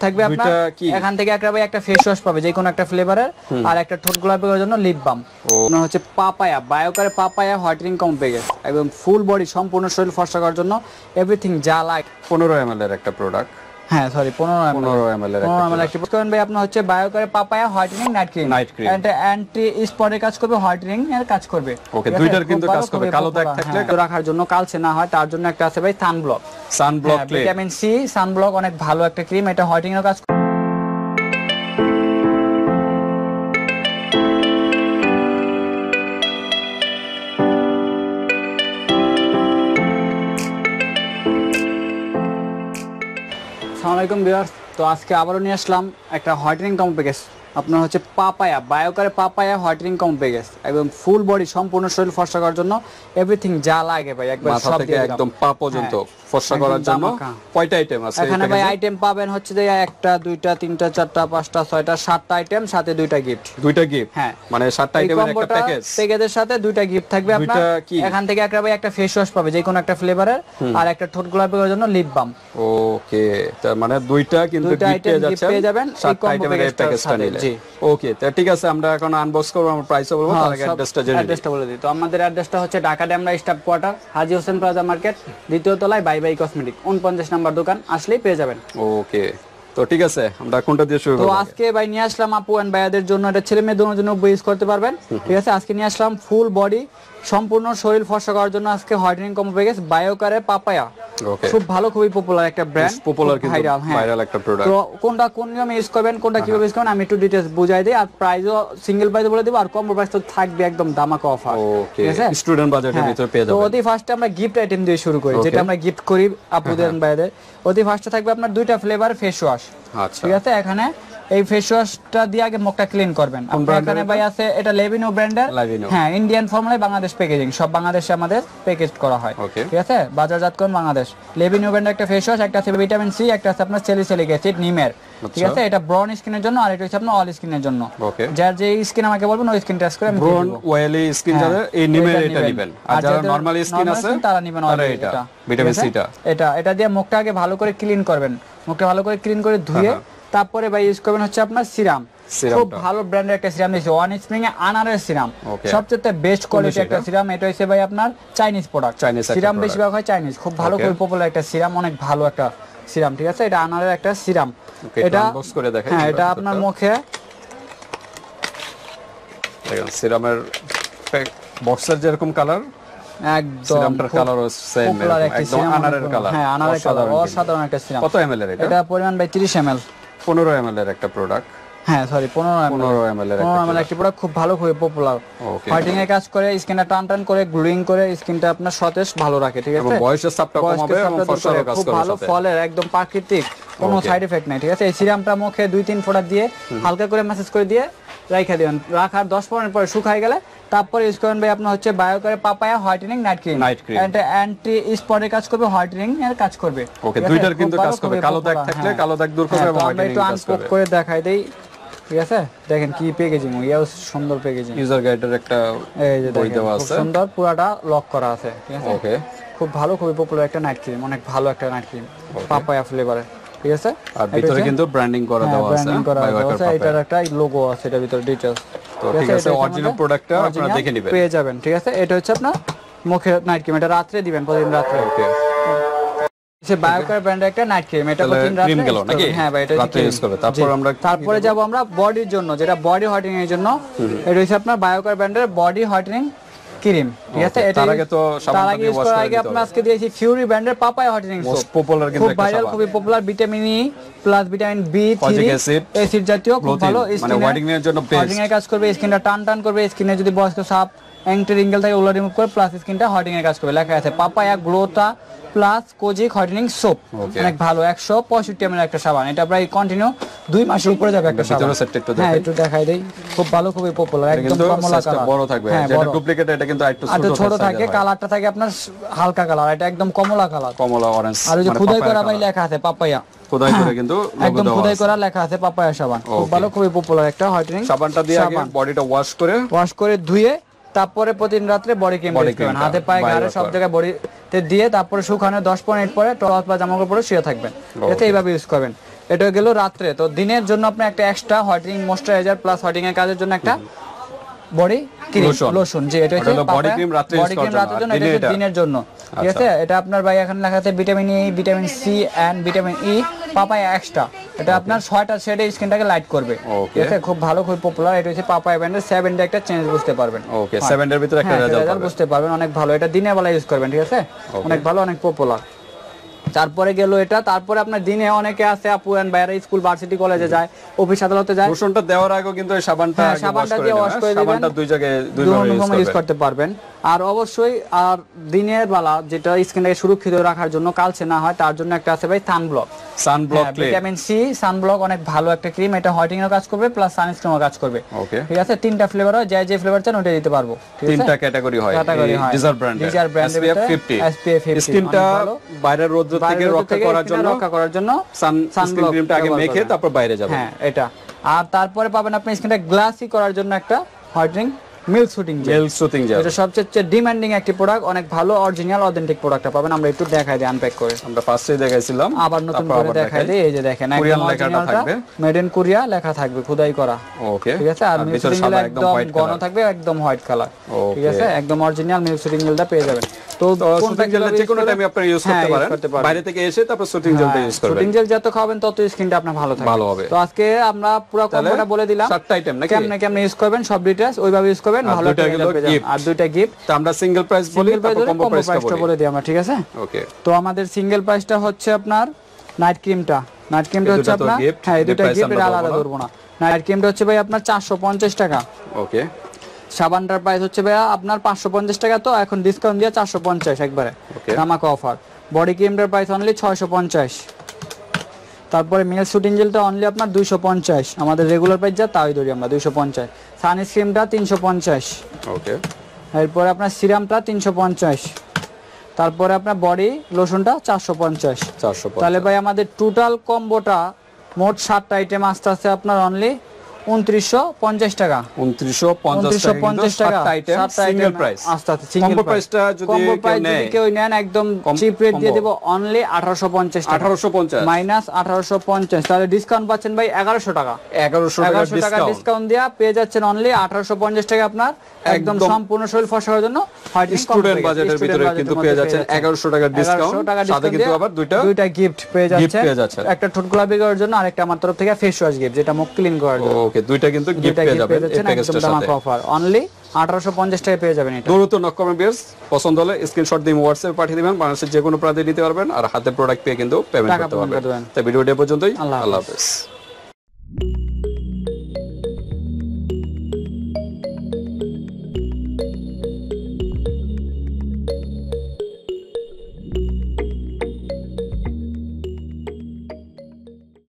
থাকবে আপনার এখান থেকে একটা ভাই একটা ফেস ওয়াশ পাবে যে কোনো একটা ফ্লেভারের, আর একটা ঠোঁট গোলাপি করার জন্য লিপ বাম। আপনার হচ্ছে পাপায়া, বায়োকারে পাপায়া হোয়াইটেনিং কমপ্লেক্স, একদম ফুল বডি সম্পূর্ণ শরীর ফর্সা করার জন্য এভরিথিং যা লাইক। 15 ml এর একটা প্রোডাক্ট। হ্যাঁ সরি 15 ml এর একটা করেন ভাই। আপনার হচ্ছে বায়োকারে পাপায়া হোয়াইটেনিং নাইট ক্রিম, এটা অ্যান্টি স্পটের কাজ করবে, হোয়াইটেনিং এর কাজ করবে। ওকে, দুইটার কিন্তু কাজ করবে। কালো দাগ থাকলে রাখার জন্য, কালচে না হয় তার জন্য একটা আছে ভাই sunblock. Sunblock clay, vitamin C sunblock, অনেক ভালো একটা ক্রিম, এটা হোয়াইটেনিং এর কাজ। আসসালামু আলাইকুম ভিউয়ার্স, তো আজকে আবারও নিয়ে আসলাম একটা হোয়াইটেনিং কমপ্লেক্স। আপনার হচ্ছে পাপায়া, বায়োকারে পাপায়া হোয়াইটেনিং কমপ্লেক্স, একদম ফুল বডি সম্পূর্ণ শরীর ফর্সা করার জন্য এভরিথিং যা লাগে ভাই, একবার মাথা সব থেকে একদম পা পর্যন্ত ফর্সা করার জন্য কয়টা আইটেম আছে এখানে ভাই? আইটেম পাবেন হচ্ছে যে একটা, দুইটা, তিনটা, চারটা, পাঁচটা, ছয়টা, সাতটা আইটেম, সাথে দুইটা গিফট। দুইটা গিফট? হ্যাঁ, মানে 7টা আইটেমের একটা প্যাকেজ। প্যাকেজের সাথে দুইটা গিফট থাকবে আপনার। এখান থেকে একটা ভাই একটা ফেস ওয়াশ পাবে যে কোনো একটা ফ্লেভারের, আর একটা ঠোঁট গোলাপি করার জন্য লিপ বাম। ওকে, তার মানে দুইটা কিন্তু গিফট পেয়ে যাবেন 7টা আইটেমের এই প্যাকেজটা নিলে। ওকে, তো ঠিক আছে, আমরা এখন আনবক্স করব, আমরা প্রাইসও বলবো, তার আগে অ্যাড্রেসটা বলে দিই। তো আমাদের অ্যাড্রেসটা হচ্ছে ঢাকা ডেমরা স্টাফ কোয়ার্টার, হাজী হোসেন প্লাজা মার্কেট, দ্বিতীয় তলায় বাই বাই কসমেটিক, 49 নাম্বার দোকান, আসলেই পেয়ে যাবেন। ওকে, তো ঠিক আছে, আমরা কোনটা দিয়ে শুরু করব? তো আজকে ভাই নিয়ে আসলাম আপু এন্ড ভাইয়াদের জন্য, এটা ছেলে মেয়ে দুটোর জন্য ইউজ করতে পারবেন। ঠিক আছে, আজকে নিয়ে আসলাম ফুল বডি সম্পূর্ণ শরীর ফর্সা করার জন্য আজকে হোয়াইটেনিং কমপ্লেক্স বায়োকারে পাপায়া। খুব ভালো, খুবই পপুলার একটা ব্র্যান্ড, পপুলার কিন্তু ভাইরাল একটা প্রোডাক্ট। তো কোনটা কোন নিয়মে ইউজ করবেন, কোনটা কিভাবে ইউজ করবেন আমি একটু ডিটেইলস বুঝাই দেই, আর প্রাইসও সিঙ্গেল প্রাইস বলে দেব, আর কম্বো প্রাইস তো থাকবে একদম ধামাকা অফার। ওকে, স্টুডেন্ট বাজেটের ভিতরে পেয়ে যাবেন। তো অতি ফার্স্টে আমরা গিফট আইটেম দিয়ে শুরু করি, যেটা আমরা গিফট করি আপুদের ভাইয়াদের। অতি ফার্স্টে থাকবে আপনার দুইটা ফ্লেভার ফেস ওয়াশ। আচ্ছা, ঠিক আছে, এখানে এই ফেস ওয়াশটা দিয়ে আগে মুখটা ক্লিন করবেন। আপনার এখানে ভাই আছে এটা লেভিনো ব্র্যান্ডের। হ্যাঁ, ইন্ডিয়ান ফর্মুলায় বাংলাদেশ প্যাকেজিং, সব বাংলাদেশে আমাদের প্যাকেজ করা হয়। ঠিক আছে, বাজারজাতকরণ বাংলাদেশ। লেভিনো ব্র্যান্ডের একটা ফেস ওয়াশ, একটা আছে ভিটামিন সি, একটা আছে আপনার স্যালিসিলিক অ্যাসিড নিমের। ঠিক আছে, এটা ব্রাউন স্কিনের জন্য, আর এটা হচ্ছে আপনার অল স্কিনের জন্য। যার যে স্কিন আমাকে বলবেন ওই স্কিন টেস্ট করে আমি ব্রাউন অয়েলি স্কিন যাদের এই নিমের এটা নেবেন, আর যারা নরমাল স্কিন আছে তারা নেবেন এটা ভিটামিন সিটা। এটা দিয়ে মুখটা আগে ভালো করে ক্লিন করবেন, মুখটা ভালো করে ক্লিন করে ধুয়ে তারপরে ভাই ইউজ করবেন হচ্ছে আপনার সিরাম। খুব ভালো ব্র্যান্ডের একটা সিরাম দিয়েছে, ওয়ান স্প্রিং এ আনারের সিরাম, সবচেয়ে বেস্ট কোয়ালিটি একটা সিরাম। এটা হচ্ছে ভাই আপনার চাইনিজ প্রোডাক্ট, সিরাম বেশিরভাগ হয় চাইনিজ, খুব ভালো খুব পপুলার একটা সিরাম, অনেক ভালো একটা সিরাম। ঠিক আছে, এটা আনারের একটা সিরাম। এটা আনবক্স করে দেখাই। হ্যাঁ, এটা আপনার মুখে দেখেন সিরামের বক্সের যেরকম কালার, একদম সিরামটার কালারও সেম, একদম আনারের কালার। হ্যাঁ, আনারের কালার, অসাধারণ একটা সিরাম। কত এমএল এর এটা? এটা পরিমাণ ভাই 30 ml। 15 ml এর একটা প্রোডাক্ট। হ্যাঁ সরি 15 ml এর একটা প্রোডাক্ট, খুব ভালো, খুব পপুলার। হোয়াইটেনিং এর কাজ করে, স্কিনটা টান টান করে, গ্লোয়িং করে, স্কিনটা আপনার সতেজ ভালো রাখে। ঠিক আছে, এবং বয়সের চাপটা কমাবে এবং ফর্সারও কাজ খুব করে। ভালো ফলের, একদম প্রাকৃতিক, কোনো সাইড এফেক্ট নাই। ঠিক আছে, এই সিরামটা মুখে 2-3 ফোঁটা দিয়ে হালকা করে ম্যাসাজ করে দিয়ে রাখা দিবেন। রাখার 10-15 মিনিট পরে শুকায় গেলে তারপরে ইউজ করবেন ভাই আপনার হচ্ছে বায়োকারে পাপায়া হোয়াইটেনিং নাইট ক্রিম। এটা অ্যান্টি স্পটের কাজ করবে, হোয়াইটেনিং এর কাজ করবে। ওকে, দুইটার কিন্তু কাজ করবে। কালো দাগ থাকলে কালো দাগ দূর করবে এবং হোয়াইটেনিং কাজ করবে। আনপক করে দেখাই দেই। ঠিক আছে, দেখেন কি প্যাকেজিং, ইয়াও সুন্দর প্যাকেজিং। ইউজার গাইডের একটা এই যে বই দেওয়া আছে, সুন্দর, পুরাটা লক করা আছে। ঠিক আছে, ওকে, খুব ভালো, খুবই পপুলার একটা নাইট ক্রিম, অনেক ভালো একটা নাইট ক্রিম, পাপায়া ফ্লেভারের। ঠিক আছে, আর ভিতরে কিন্তু ব্র্যান্ডিং করা দেওয়া আছে, বায়োকার পাপায়া, এটার একটা লোগো আছে, এটার ভিতরে ডিটেইলস। তো ঠিক আছে, অরিজিনাল প্রোডাক্টটা আপনারা দেখে নেবেন, পেয়ে যাবেন। ঠিক আছে, এটা হচ্ছে আপনার মুখে নাইট ক্রিম, এটা রাতে দিবেন, প্রতিদিন রাতে। ওকে, সে বায়োকার ব্র্যান্ডের একটা নাইট ক্রিম, এটা প্রতিদিন রাতে ক্রিম গেল নাকি? হ্যাঁ ভাই, এটা রাতে ইউজ করবে। তারপরে যাব আমরা বডির জন্য, যেটা বডি হোয়াইটেনিং এর জন্য। এটা হচ্ছে আপনার বায়োকার ব্র্যান্ডের বডি হোয়াইটেনিং ক্রিম। ঠিক আছে, এটা আগে তো সাবান দিয়ে ওয়াশ করে আগে আমরা আজকে দিয়েছি ফিউরি ব্র্যান্ডের পাপায়া হোয়াইটেনিং সোপ, পপুলার কিন্তু খুব ভাইরাল, খুবই popular. Vitamin E plus vitamin বি3 অ্যাসিড জাতীয়, খুব ভালো মানে হোয়াইটেনিং এর জন্য বেস্ট। হোয়াইটেনিং এর কাজ করবে, স্কিনটা টান টান করবে, স্কিনে যদি বয়স্ক সাপ অ্যাংটি রিঙ্কেল থাকে ওগুলো রিমুভ করে, প্লাস স্কিনটা হোয়াইটেনিং এর কাজ করবে। লেখা আছে পাপায়া গ্লোটা প্লাস কোজিক হোয়াইটেনিং সোপ, অনেক ভালো। 165 ml একটা সাবান, এটা প্রায় কন্টিনিউ 2 মাসের উপরে যাবে একটা সাবান। হ্যাঁ, একটু দেখাই দেই, খুব ভালো, খুবই পপুলার, একদম কমলা কালার, বড় থাকবে। যেটা ডুপ্লিকেট এটা কিন্তু একটু ছোট থাকে, কালারটা থাকে আপনার হালকা কালার, এটা একদম কমলা কালার, কমলা অরেঞ্জ। আর ওই যে খোদাই করা ভাই লেখা আছে পাপায়া, খোদাই করে কিন্তু একদম খোদাই করা লেখা আছে পাপায়া সাবান, খুব ভালো, খুবই পপুলার একটা হোয়াইটেনিং সাবানটা দিয়ে আগে বডিটা ওয়াশ করে ধুয়ে তারপরে প্রতিদিন রাতে বডি ক্রিম ইউজ করবেন, হাতে পায়ে গায়ে সব জায়গায় বডিতে দিয়ে, তারপরে শুকানো 10-15 মিনিট পরে টস বা জামা কাপড় পরে শুয়ে থাকবেন। এতে এইভাবে ইউজ করবেন। এটা গেল রাত্রে। তো দিনের জন্য আপনি একটা extra whitening moisturiser plus whitening এর কাজের জন্য একটা বডি লোশন, যে এটা হচ্ছে বডি ক্রিম রাত্রে ইউজ করার জন্য, এটা হচ্ছে দিনের জন্য, ঠিক আছে। এটা আপনার ভাই এখানে লেখা আছে vitamin E, vitamin C and vitamin E, papaya extra. এটা আপনার 6টা শেডে স্কিনটাকে লাইট করবে, ঠিক আছে। খুব ভালো, খুব পপুলার। এটা হচ্ছে পাপায়া ব্র্যান্ডের 7 ডে একটা চেঞ্জ বুঝতে পারবেন। ওকে, 7 এর ভিতরে একটা রেজাল্ট বুঝতে পারবেন, অনেক ভালো। এটা দিনের বেলা ইউজ করবেন, ঠিক আছে, অনেক ভালো, অনেক পপুলার। তারপরে গেল এটা। তারপরে আপনার দিনে অনেকে আছে আপু এন্ড বাইরে স্কুল ভার্সিটি কলেজে যায়, অফিস আদালতে যায়, লোশনটা দেওয়ার আগে কিন্তু এই সাবানটা দিয়ে ওয়াশ করে দিবেন, সাবানটা দুই জায়গায় দুইভাবে ইউজ করতে পারবেন। আর অবশ্যই আর দিনের বেলা যেটা স্কিনটাকে সুরক্ষিত রাখার জন্য কালচে না হয় তার জন্য একটা আছে ভাই sunblock cream, vitamin C sunblock, অনেক ভালো একটা ক্রিম। এটা হোয়াইটেনিং এর কাজ করবে প্লাস সানস্ক্রিনও কাজ করবে, ঠিক আছে। 3টা ফ্লেভার হয়, যে ফ্লেভার চান ওটা দিতে পারবো, ঠিক আছে। 3টা ক্যাটাগরি হয় ডিজার ব্র্যান্ডের SPF 50 স্কিনটা বাইরের রোদ থেকে রক্ষা করার জন্য সানস্ক্রিন ক্রিমটা আগে মেখে তারপর বাইরে যাবে। হ্যাঁ, এটা। আর তারপরে পাবেন আপনি স্কিনটা গ্লাসি করার জন্য একটা হোয়াইটেনিং মিল্ক শুটিং জেল। এটা সবচেয়ে ডিমান্ডিং একটি প্রোডাক্ট, অনেক ভালো অরিজিনাল অথেন্টিক প্রোডাক্টটা পাবেন। আমরা একটু দেখাই দিই আনপ্যাক করে। আমরা ফার্স্টে দেখাইছিলাম, আবার নতুন করে দেখাই দিই। এই যে দেখেন, কোরিয়ান লেখাটা থাকবে, মেড ইন কোরিয়া লেখা থাকবে, খোদাই করা। ওকে, ঠিক আছে। আর মিল্ক শুটিং জেল একদম ঘন থাকবে, একদম হোয়াইট কালার, ঠিক আছে। একদম অরিজিনাল মিল্ক শুটিং জেলটা পেয়ে যাবেন। তো শুটিং জেলটা যে কোনো টাইমে আপনি ইউজ করতে পারেন, বাইরে থেকে এসে তারপর শুটিং জেলটা ইউজ করবেন। শুটিং জেল যত খাবেন তত স্কিনটা আপনার ভালো থাকবে। তো আজকে আমরা পুরো কম্বোটা বলে দিলাম, 7টা আইটেম নাকি, কেমনে ইউজ করবেন সব ডিটেইলস ওইভাবে ইউজ করবেন, ভালো একটা রেজাল্ট পেয়ে যাবেন। আর 2টা গিফট। তো আমরা সিঙ্গেল প্রাইস বলি, তারপর কম্বো প্রাইসটা বলে দিই আমরা, ঠিক আছে। ওকে, তো আমাদের সিঙ্গেল প্রাইসটা হচ্ছে আপনার নাইট ক্রিমটা হচ্ছে আপনার, হ্যাঁ এই দুটো গিফট, এটা আলাদা করব না। নাইট ক্রিমটা হচ্ছে ভাই আপনার 450 টাকা। ওকে, সাবানটার প্রাইস হচ্ছে ভাই আপনার 550 টাকা, তো এখন ডিসকাউন্ট দিয়ে 450 একবারে ধামাকা অফার। বডি ক্রিমটার প্রাইস অনলি 650। তারপরে মিল্ক শুটিং জেলটা অনলি আপনার 250, আমাদের রেগুলার প্রাইস যা তাই ধরি আমরা 250। সানস্ক্রিনটা 350। ওকে, এরপরে আপনার সিরামটা 350। তারপরে আপনার বডি লোশনটা 450। তাহলে ভাই আমাদের টোটাল কম্বোটা মোট 7টা আইটেম আসতে আছে আপনার অনলি 2950 টাকা। 2950 টাকা আইটেম সিঙ্গেল প্রাইস আসতে আছে। কম্বো প্রাইসটা যদি কেউ নেন একদম চিপ রেট দিয়ে দেব অনলি 1850 টাকা। 1850 মাইনাস 1850, তাহলে ডিসকাউন্ট পাচ্ছেন ভাই 1100 টাকা। 1100 টাকা ডিসকাউন্ট দেয়া পেয়ে যাচ্ছেন অনলি 1850 টাকা আপনার একদম সম্পূর্ণ শরীর ফর্সা করার জন্য। স্টুডেন্ট বাজেটের ভিতরে কিন্তু পেয়ে যাচ্ছেন 1100 টাকা ডিসকাউন্ট, সাথে কিন্তু আবার দুইটা গিফট পেয়ে যাচ্ছেন। একটা ঠোঁট গোলাপি করার জন্য, আরেকটা আমার তরফ থেকে ফেস ওয়াশ গিফট, যেটা মুখ ক্লিন করার জন্য। ওকে, দুইটা কিন্তু গিফট পেয়ে যাবেন এই প্যাকেজটার সাথে। অফার অনলি 1850 টাকায় পেয়ে যাবেন এটা। দ্রুত নক করবেন ভিউয়ার্স, পছন্দ হলে স্ক্রিনশট দিয়ে হোয়াটসঅ্যাপে পাঠিয়ে দিবেন, বাংলাদেশের যে কোনো প্রান্তে নিতে পারবেন, আর হাতে প্রোডাক্ট পেয়ে কিন্তু পেমেন্ট করতে পারবেন। তাই ভিডিওটি পর্যন্তই, আল্লাহ হাফেজ।